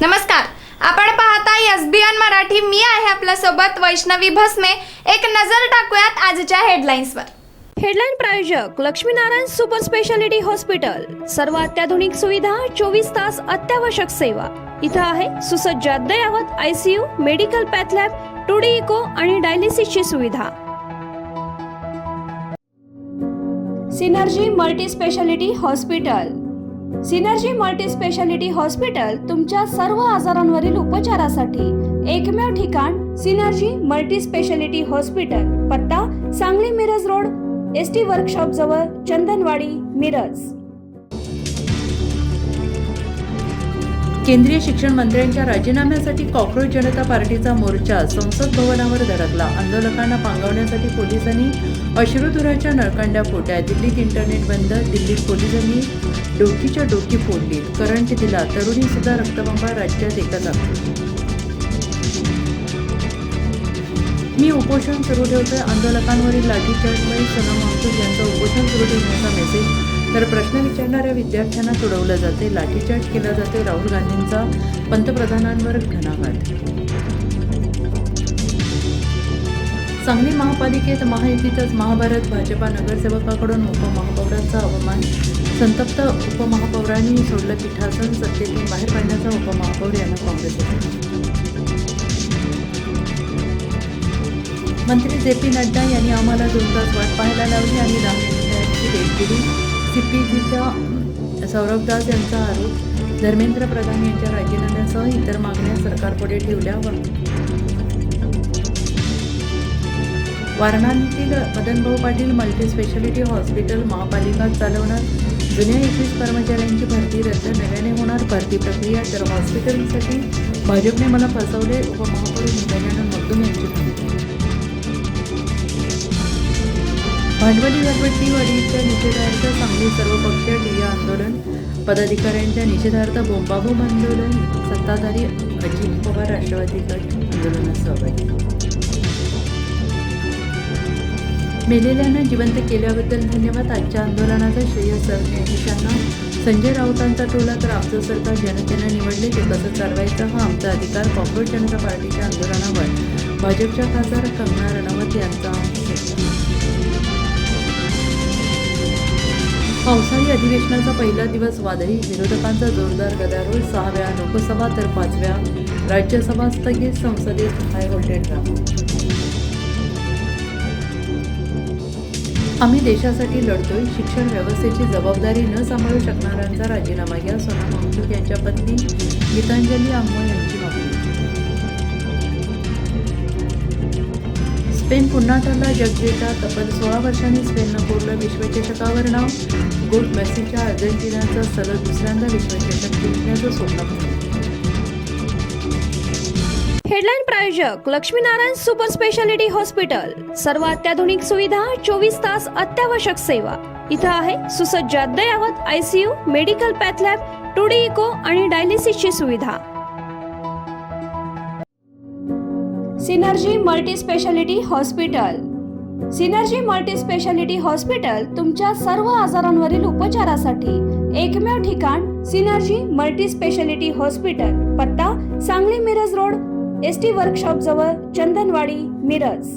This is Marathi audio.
नमस्कार, आपण पाहताय एसबीएन मराठी. मी आहे आपल्या सोबत वैष्णवी भस्मे. एक नजर टाकूयात आजच्या हेडलाईन्सवर. हेडलाईन प्रायोजक लक्ष्मीनारायण सुपर स्पेशालिटी हॉस्पिटल. सर्व अत्याधुनिक सुविधा, 24 तास अत्यावश्यक सेवा. इथं आहे सुसज्ज अद्ययावत ICU, medical path lab, 2D echo आणि डायलिसिसची सुविधा. Synergy multi speciality hospital. Synergy multi speciality hospital तुमच्या सर्व आजारांवरील उपचारासाठी एकमेव ठिकाण. Synergy multi speciality hospital. पत्ता Sangli Miraj road, ST workshop जवळ, चंदनवाडी, मिरज. केंद्रीय शिक्षण मंत्र्यांच्या राजीनाम्यासाठी कॉक्रोच जनता पार्टीचा मोर्चा संसद भवनावर धडकला. आंदोलकांना पांगवण्यासाठी पोलिसांनी अश्रुधुराच्या नळकांड्या फोडल्या. दिल्लीत इंटरनेट बंद. दिल्लीत पोलिसांनी डोकीच्या डोकी फोडली. करंट दिला. तरुणी सुद्धा रक्तबंबाळ. राज्यात एकच आहे. मी उपोषण सुरू ठेवतोय. आंदोलकांवरील लाठीचार्जमुळे सोनम वांगचुक यांचं उपोषण सुरू ठेवण्याचा मेसेज. तर प्रश्न विचारणाऱ्या विद्यार्थ्यांना सोडवलं जाते. लाठीचार्ज केला जाते. राहुल गांधींचा पंतप्रधानांवर घणाघात. सांगली महापालिकेत महायुतीतच महाभारत. भाजपा नगरसेवकाकडून उपमहापौरांचा अवमान. संतप्त उपमहापौरांनी सोडलं पीठासन. सत्तेतून बाहेर पडण्याचा उपमहापौर यांना काँग्रेस. मंत्री जे.पी. नड्डा यांनी आम्हाला 2 तास वाट पाहायला लावली आणि 10 मिनिटांची डेट दिली. सीपीजीच्या सौरभ दास यांचा आरोप. धर्मेंद्र प्रधान यांच्या राजीनाम्यासह इतर मागण्या सरकारपुढे ठेवल्या. वारणातील मदनभाऊ पाटील मल्टी स्पेशालिटी हॉस्पिटल महापालिका चालवणार. जुन्या 21 कर्मचाऱ्यांची भरती रद्द. नव्याने होणार भरती प्रक्रिया. तर हॉस्पिटलसाठी भाजपने मला फसवले. उपमहापौर गजानन मगदूम यांची भूमिका. भांडवली घरपट्टीवाढीच्या निषेधार्थ सांगली सर्वपक्षीय ठिय्या आंदोलन. पदाधिकाऱ्यांच्या निषेधार्थ बोंबाबोंब आंदोलन. सत्ताधारी अजित पवार राष्ट्रवादी गट आंदोलनात सहभागी. मेलेल्यांना जिवंत केल्याबद्दल धन्यवाद. आजच्या आंदोलनाचं श्रेय सरन्यायाधीशांना. संजय राऊतांचा टोला. तर आमचं सरकार जनतेनं निवडले, ते कसं चालवायचं हा आमचा अधिकार. कॉक्रोच जनता पार्टीच्या आंदोलनावर भाजपच्या खासदार कंगना रणवत यांचा. पावसाळी अधिवेशनाचा पहिला दिवस वादळी. विरोधकांचा जोरदार गदारोळ. 6 वेळा लोकसभा तर 5 वेळा राज्यसभा स्थगित. संसदेत हाय व्होल्टेज ड्रामा. आम्ही देशासाठी लढतोय. शिक्षण व्यवस्थेची जबाबदारी न सांभाळू शकणाऱ्यांचा राजीनामा घ्या. सोनम वांगचुक यांच्या पत्नी गीतांजली आम्मो यांची मागणी. स्पेन पुन्हा ठरला जगविजेता. तब्बल 16 वर्षांनी स्पेननं कोरलं विश्वचषकावर नाव. गोट मेसीच्या अर्जेंटिनाचं सलग दुसऱ्यांदा विश्वचषक जिंकण्याचं स्वप्न. हेडलाईन प्रायोजक लक्ष्मीनारायण सुपर स्पेशालिटी हॉस्पिटल. सर्व अत्याधुनिक सुविधा, 24 तास अत्यावश्यक सेवा. इथं आहे सुसज्ज अद्ययावत ICU, medical path lab, 2D echo आणि डायलिसिसची सुविधा. Synergy multi speciality hospital. Synergy multi speciality hospital तुमच्या सर्व आजारांवरील उपचारासाठी एकमेव ठिकाण. Synergy multi speciality hospital. पत्ता Sangli Miraj road, ST workshop जवळ, चंदनवाडी, मिरज.